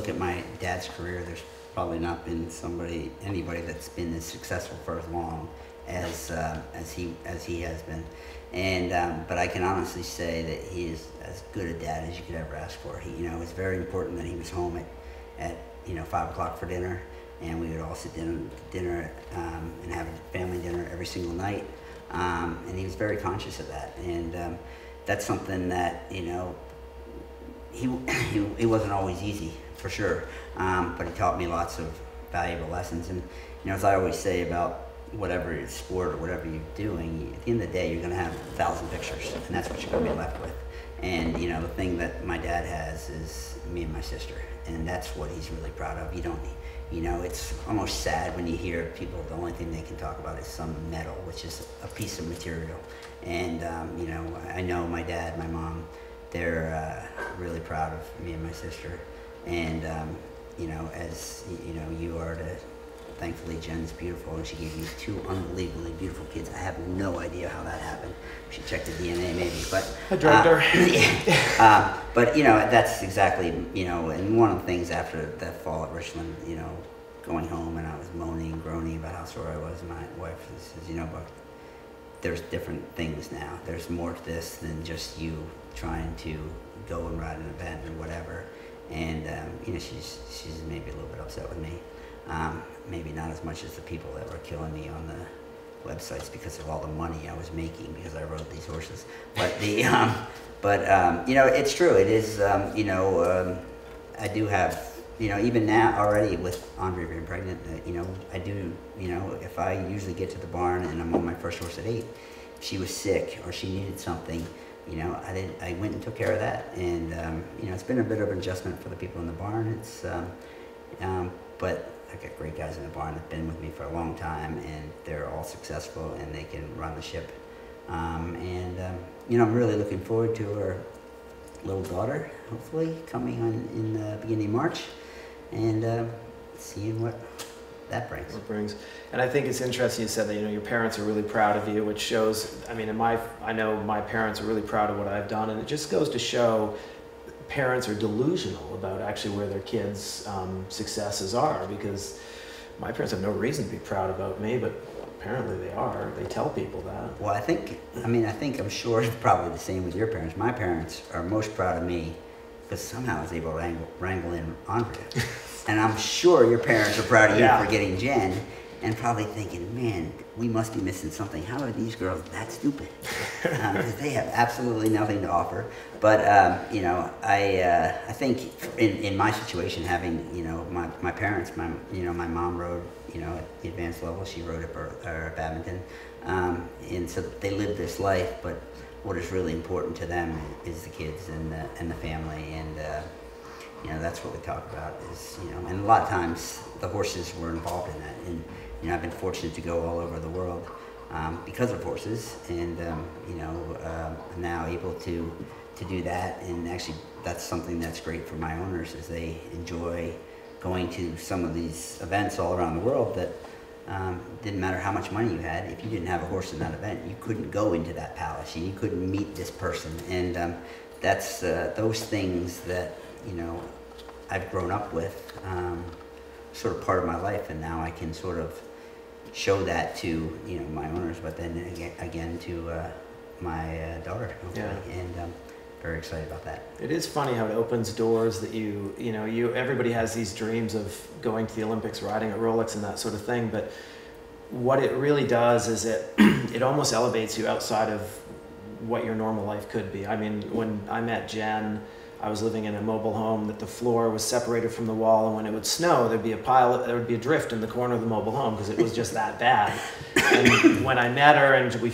look at my dad's career, there's probably not been anybody that's been as successful for as long as he has been. And but I can honestly say that he is as good a dad as you could ever ask for. It was very important that he was home at 5 o'clock for dinner, and we would all sit down to dinner and have a family dinner every single night. And he was very conscious of that, and that's something that he wasn't always easy, for sure, but he taught me lots of valuable lessons. And as I always say about whatever sport or whatever you're doing, at the end of the day, you're going to have 1,000 pictures, and that's what you're going to be left with. And the thing that my dad has is me and my sister, and that's what he's really proud of. It's almost sad when you hear people, the only thing they can talk about is some metal, which is a piece of material. And I know my dad, my mom, they're really proud of me and my sister. And as you are to, thankfully Jen's beautiful, and she gave you 2 unbelievably beautiful kids. I have no idea how that happened. We should check the DNA maybe, but I drugged her. Yeah. But that's exactly, and one of the things after that fall at Richland, going home, and I was moaning and groaning about how sore I was, and my wife says, but there's different things now. There's more to this than just you trying to go and ride an event or whatever. And she's maybe a little bit upset with me. Maybe not as much as the people that were killing me on the websites because of all the money I was making because I rode these horses. But it's true. It is. I do have. Even now already with Andre being pregnant, I do. If I usually get to the barn and I'm on my first horse at 8, if she was sick or she needed something, I went and took care of that. And it's been a bit of an adjustment for the people in the barn. It's but I got great guys in the barn that've been with me for a long time, and they're all successful, and they can run the ship. I'm really looking forward to our little daughter, hopefully, coming on in the beginning of March, and seeing what that brings. And I think it's interesting you said that, your parents are really proud of you, which shows, I know my parents are really proud of what I've done, and it just goes to show parents are delusional about actually where their kids' successes are, because my parents have no reason to be proud about me, but apparently they are. They tell people that. Well, I'm sure it's probably the same with your parents. My parents are most proud of me because somehow I was able to wrangle in Andrea. And I'm sure your parents are proud of you for getting Jen, and probably thinking, man, we must be missing something. How are these girls that stupid? Because they have absolutely nothing to offer. But I think in my situation, having my parents, my mom rode at the advanced level. She rode at badminton, and so they lived this life. But what is really important to them is the kids and the family, and that's what we talk about. Is and a lot of times the horses were involved in that, and I've been fortunate to go all over the world because of horses, and I'm now able to do that. And actually, that's something that's great for my owners, is they enjoy going to some of these events all around the world that didn't matter how much money you had. If you didn't have a horse in that event, you couldn't go into that palace. You couldn't meet this person, and that's those things that I've grown up with, sort of part of my life, and now I can sort of show that to my owners, but then again to my daughter, and very excited about that. It is funny how it opens doors that everybody has these dreams of going to the Olympics, riding a Rolex and that sort of thing, but what it really does is it almost elevates you outside of what your normal life could be. When I met Jen, I was living in a mobile home that the floor was separated from the wall, and when it would snow, there would be a drift in the corner of the mobile home because it was just that bad. And when I met her and we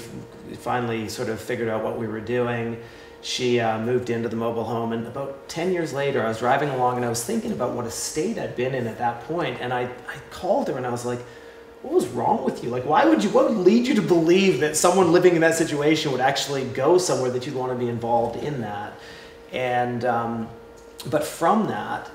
finally sort of figured out what we were doing, she moved into the mobile home, and about 10 years later, I was driving along and I was thinking about what a state I'd been in at that point, and I called her and I was like, what was wrong with you? Like, what would lead you to believe that someone living in that situation would actually go somewhere that you'd want to be involved in that? And but from that,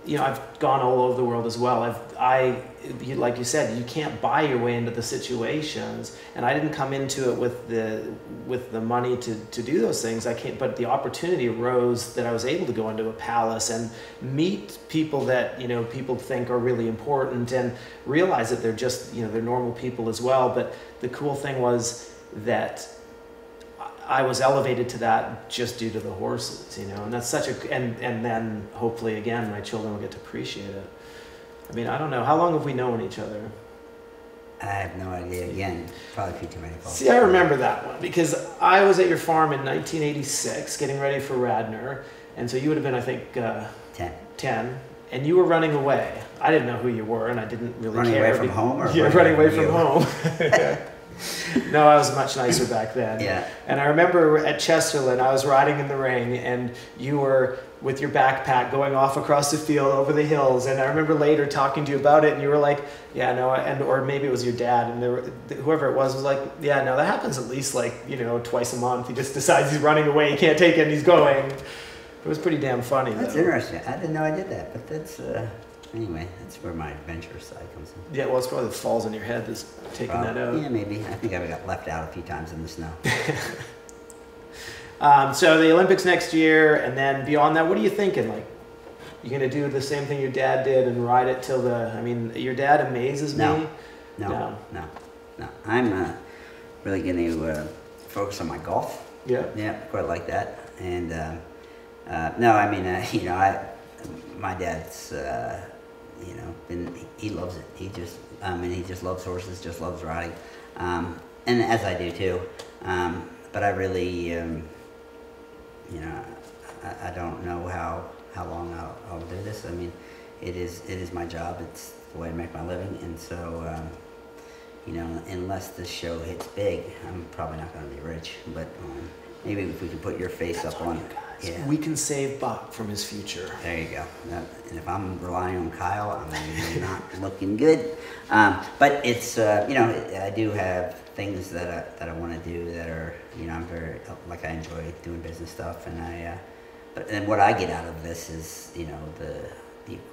I've gone all over the world as well. Like you said, you can't buy your way into the situations, and I didn't come into it with the money to do those things. But the opportunity arose that I was able to go into a palace and meet people that people think are really important, and realize that they're just they're normal people as well. But the cool thing was that I was elevated to that just due to the horses, and that's and then hopefully again my children will get to appreciate it. I mean, I don't know, how long have we known each other? I have no idea. Again, probably too many calls. See, I remember that one because I was at your farm in 1986 getting ready for Radnor, and so you would have been, I think, 10, and you were running away. I didn't know who you were, and I didn't really running care. Away from home, or running away from home. No, I was much nicer back then. Yeah. And I remember at Chesterland, I was riding in the ring, and you were with your backpack going off across the field over the hills. And I remember later talking to you about it, and you were like, "Yeah, no," or maybe it was your dad, and whoever it was like, "Yeah, no, that happens at least twice a month. He just decides he's running away, he can't take it, and he's going." It was pretty damn funny. That's interesting. I didn't know I did that, but that's. Anyway, that's where my adventure side comes in. Yeah, well, it's probably the falls in your head that's taking that out. Yeah, maybe. I think I got left out a few times in the snow. So the Olympics next year, and then beyond that, what are you thinking? Like, you going to do the same thing your dad did and ride it till your dad amazes me. No. I'm really going to focus on my golf. Yeah. Yeah, quite like that. And no, I mean, my dad's. He loves it. He just loves horses, just loves riding, and as I do too. But I really, I don't know how long I'll do this. I mean, it is my job. It's the way I make my living, and so, unless this show hits big, I'm probably not going to be rich. But maybe if we can put your face up on. Yeah. We can save Buck from his future. There you go. And if I'm relying on Kyle, I'm not looking good. But it's I do have things that I want to do that are I'm very I enjoy doing business stuff, and but what I get out of this is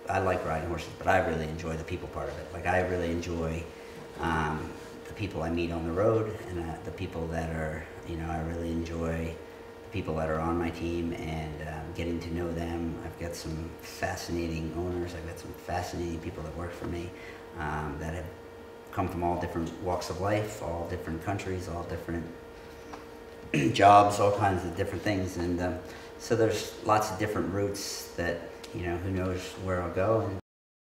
I like riding horses, but I really enjoy the people part of it. Like I really enjoy the people I meet on the road, and the people that are I really enjoy. People that are on my team and getting to know them. I've got some fascinating owners. I've got some fascinating people that work for me that have come from all different walks of life, all different countries, all different jobs, all kinds of different things. And so there's lots of different routes that, who knows where I'll go. And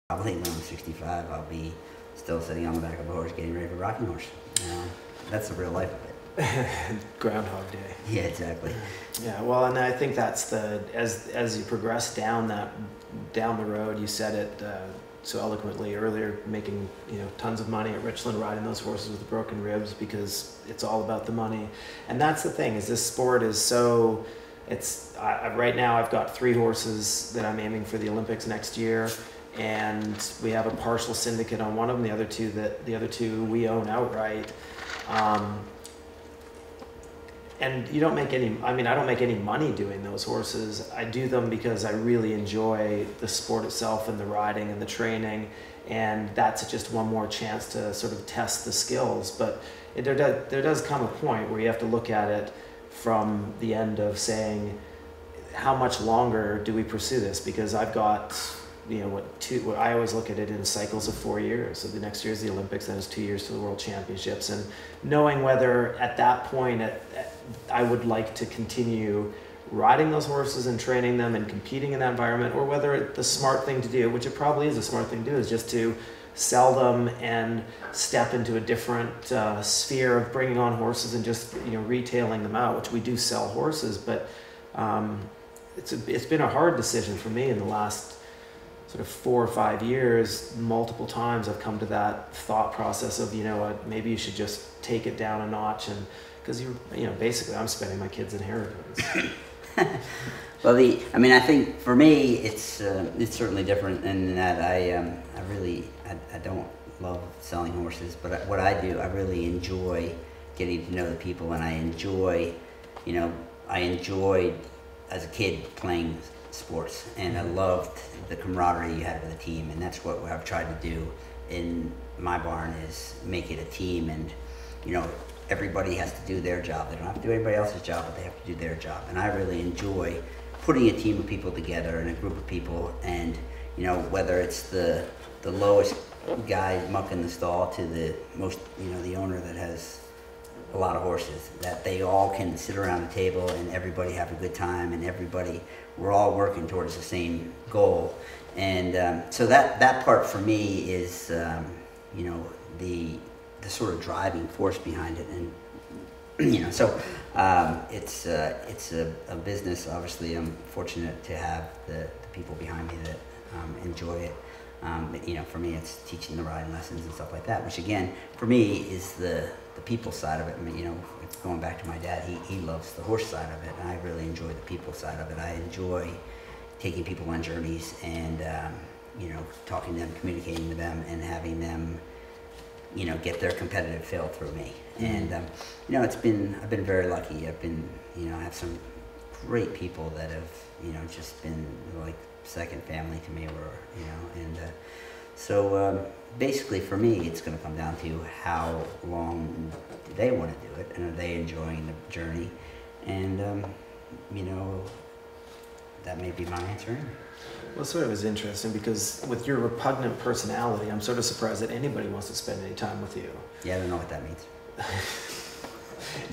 probably when I'm 65, I'll be still sitting on the back of a horse getting ready for rocking horse. That's the real life of it. Groundhog Day. Yeah, exactly. Yeah, well, and I think that's as you progress down the road, you said it so eloquently earlier, making tons of money at Richland, riding those horses with the broken ribs, because it's all about the money. And that's the thing, is this sport is so. Right now I've got 3 horses that I'm aiming for the Olympics next year, and we have a partial syndicate on one of them. The other two we own outright. And you don't make any, I don't make any money doing those horses. I do them because I really enjoy the sport itself and the riding and the training. And that's just one more chance to sort of test the skills. But there does come a point where you have to look at it from the end of saying, how much longer do we pursue this? Because I've got, I always look at it in cycles of 4 years. So the next year is the Olympics, then it's 2 years to the World Championships. And knowing whether at that point I would like to continue riding those horses and training them and competing in that environment, or whether the smart thing to do, which it probably is a smart thing to do, is just to sell them and step into a different sphere of bringing on horses and just retailing them out, which we do sell horses. But it's been a hard decision for me in the last sort of 4 or 5 years. Multiple times I've come to that thought process of, maybe you should just take it down a notch, and because basically I'm spending my kids' inheritance. Well, I think for me it's certainly different in that I don't love selling horses, but what I do, I really enjoy getting to know the people, and I enjoyed as a kid playing sports, and I loved the camaraderie you had with the team, and that's what I've tried to do in my barn is make it a team, and everybody has to do their job. They don't have to do anybody else's job, but they have to do their job, and I really enjoy putting a team of people together and a group of people, and whether it's the lowest guy mucking the stall to the most, the owner that has a lot of horses, that they all can sit around the table and everybody have a good time, and we're all working towards the same goal. And so that part for me is, the sort of driving force behind it. And, so it's a business. Obviously, I'm fortunate to have the people behind me that enjoy it. For me, it's teaching the riding lessons and stuff like that, which again, for me, is the people side of it. I mean, it's going back to my dad. He loves the horse side of it, and I really enjoy the people side of it. I enjoy taking people on journeys and, talking to them, communicating to them, and having them, get their competitive fill through me. Mm-hmm. And, I've been very lucky. I have some great people that have, just been like second family to me, so basically for me, it's going to come down to how long do they want to do it, and are they enjoying the journey, and that may be my answer. Well, sort of is interesting because with your repugnant personality, I'm sort of surprised that anybody wants to spend any time with you. Yeah, I don't know what that means.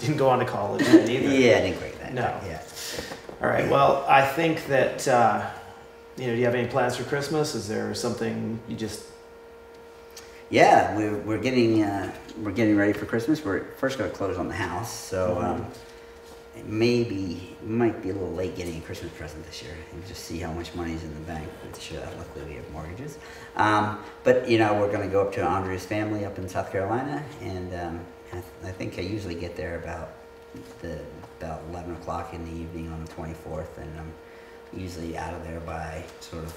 Didn't go on to college either. Yeah, I didn't break that. No. Yeah. All right. Well, I think that do you have any plans for Christmas? Is there something you just? Yeah, we're getting ready for Christmas. We're first going to close on the house, so might be a little late getting a Christmas present this year. And just see how much money's in the bank. Luckily, we have mortgages. But we're going to go up to Andrea's family up in South Carolina, and I think I usually get there about 11 o'clock in the evening on the 24th, and I'm usually out of there by sort of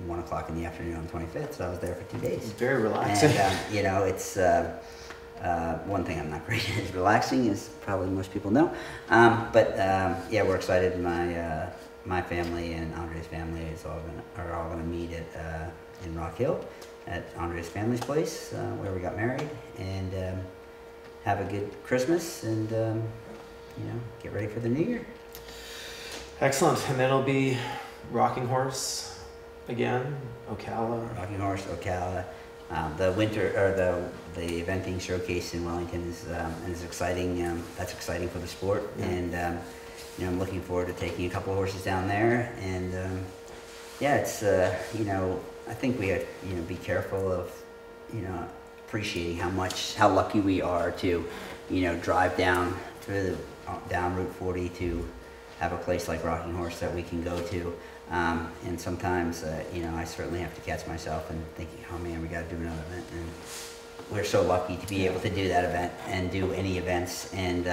1 o'clock in the afternoon on the 25th. So I was there for 2 days. Very relaxing. And it's one thing I'm not great at is relaxing, as probably most people know. But we're excited. My family and Andrea's family are all gonna meet in Rock Hill at Andrea's family's place where we got married, and have a good Christmas, and get ready for the new year. Excellent. And then it'll be Rocking Horse again, Ocala. Rocking Horse, Ocala. The winter or the eventing showcase in Wellington is exciting. That's exciting for the sport, and I'm looking forward to taking a couple of horses down there. And it's I think we have be careful of appreciating how lucky we are to drive down down Route 40 to have a place like Rocking Horse that we can go to. And sometimes, I certainly have to catch myself and thinking, oh man, we got to do another event. And we're so lucky to be able to do that event and do any events. And,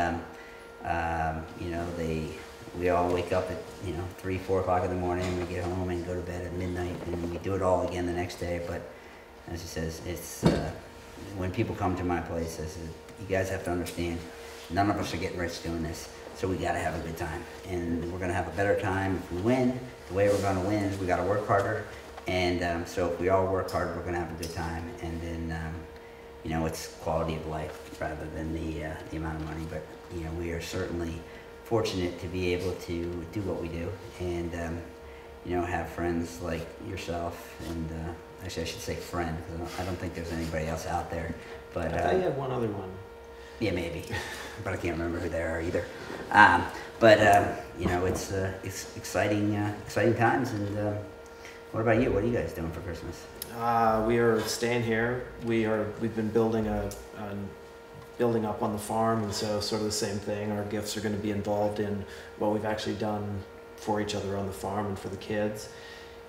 we all wake up at, 3, 4 o'clock in the morning, and we get home and go to bed at midnight, and we do it all again the next day. But as he says, it's, when people come to my place, I said, you guys have to understand, none of us are getting rich doing this. So we got to have a good time, and we're going to have a better time if we win. The way we're going to win is we got to work harder, and so if we all work hard, we're going to have a good time. And then, it's quality of life rather than the amount of money. But we are certainly fortunate to be able to do what we do, and have friends like yourself, and actually I should say friend, because I don't think there's anybody else out there. But I thought you had one other one. Yeah, maybe, but I can't remember who they are either. It's exciting times. And what about you? What are you guys doing for Christmas? We are staying here. We've been building building up on the farm, and so sort of the same thing. Our gifts are going to be involved in what we've actually done for each other on the farm and for the kids,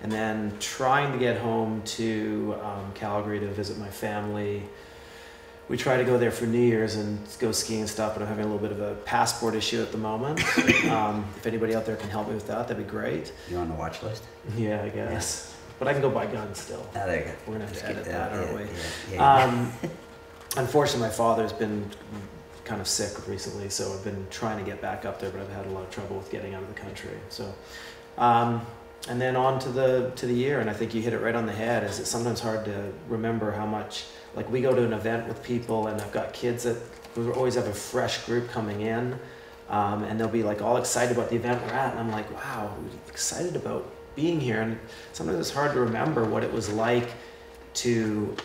and then trying to get home to Calgary to visit my family. We try to go there for New Year's and go skiing and stuff, but I'm having a little bit of a passport issue at the moment. If anybody out there can help me with that, that'd be great. You on the watch list? Yeah, I guess. Yeah. But I can go buy guns still. Oh, there you go. We're going to have to edit that, aren't we? Yeah. Unfortunately, my father's been kind of sick recently, so I've been trying to get back up there, but I've had a lot of trouble with getting out of the country. So, and then on to the year, and I think you hit it right on the head. Is it's sometimes hard to remember how much, like we go to an event with people, and I've got kids that we always have a fresh group coming in, and they'll be like all excited about the event we're at, and I'm like, wow, we're excited about being here. And sometimes it's hard to remember what it was like to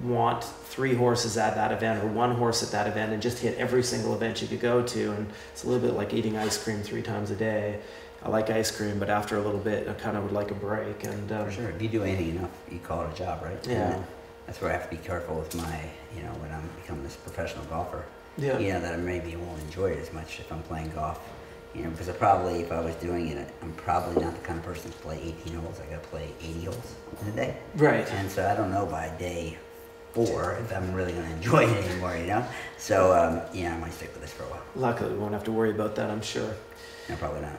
want 3 horses at that event or 1 horse at that event and just hit every single event you could go to. And it's a little bit like eating ice cream 3 times a day. I like ice cream, but after a little bit, I kind of would like a break. And for sure, if you do anything enough, you call it a job, right? Yeah. And that's where I have to be careful with my, you know, when I'm becoming this professional golfer. Yeah. You know, that I maybe won't enjoy it as much if I'm playing golf. You know, because I probably, if I was doing it, I'm probably not the kind of person to play 18 holes. I got to play 80 holes in a day. Right. And so I don't know by day 4 if I'm really going to enjoy it anymore, you know? So, yeah, I might stick with this for a while. Luckily, we won't have to worry about that, I'm sure. No, probably not.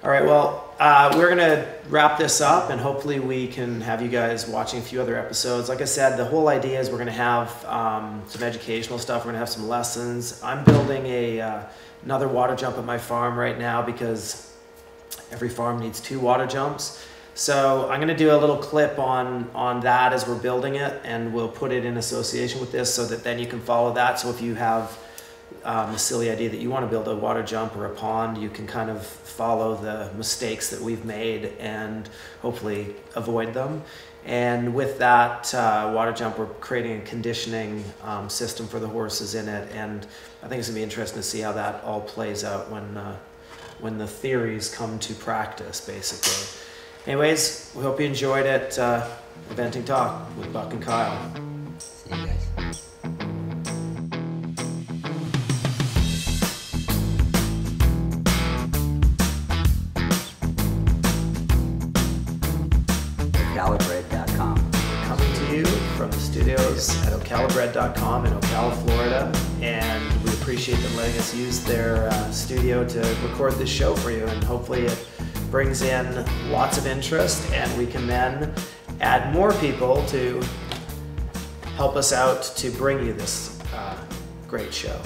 All right, well, we're going to wrap this up, and hopefully we can have you guys watching a few other episodes. Like I said, the whole idea is we're going to have some educational stuff. We're going to have some lessons. I'm building another water jump at my farm right now because every farm needs 2 water jumps. So I'm going to do a little clip on that as we're building it, and we'll put it in association with this so that then you can follow that. So if you have a silly idea that you want to build a water jump or a pond, you can kind of follow the mistakes that we've made and hopefully avoid them. And with that water jump, we're creating a conditioning system for the horses in it, and I think it's going to be interesting to see how that all plays out when the theories come to practice, basically. Anyways, we hope you enjoyed it. Eventing Talk with Buck and Kyle. See you guys. OcalaBread.com. Coming to you from the studios at OcalaBread.com in Ocala, Florida, and we appreciate them letting us use their studio to record this show for you, and hopefully it brings in lots of interest, and we can then add more people to help us out to bring you this great show.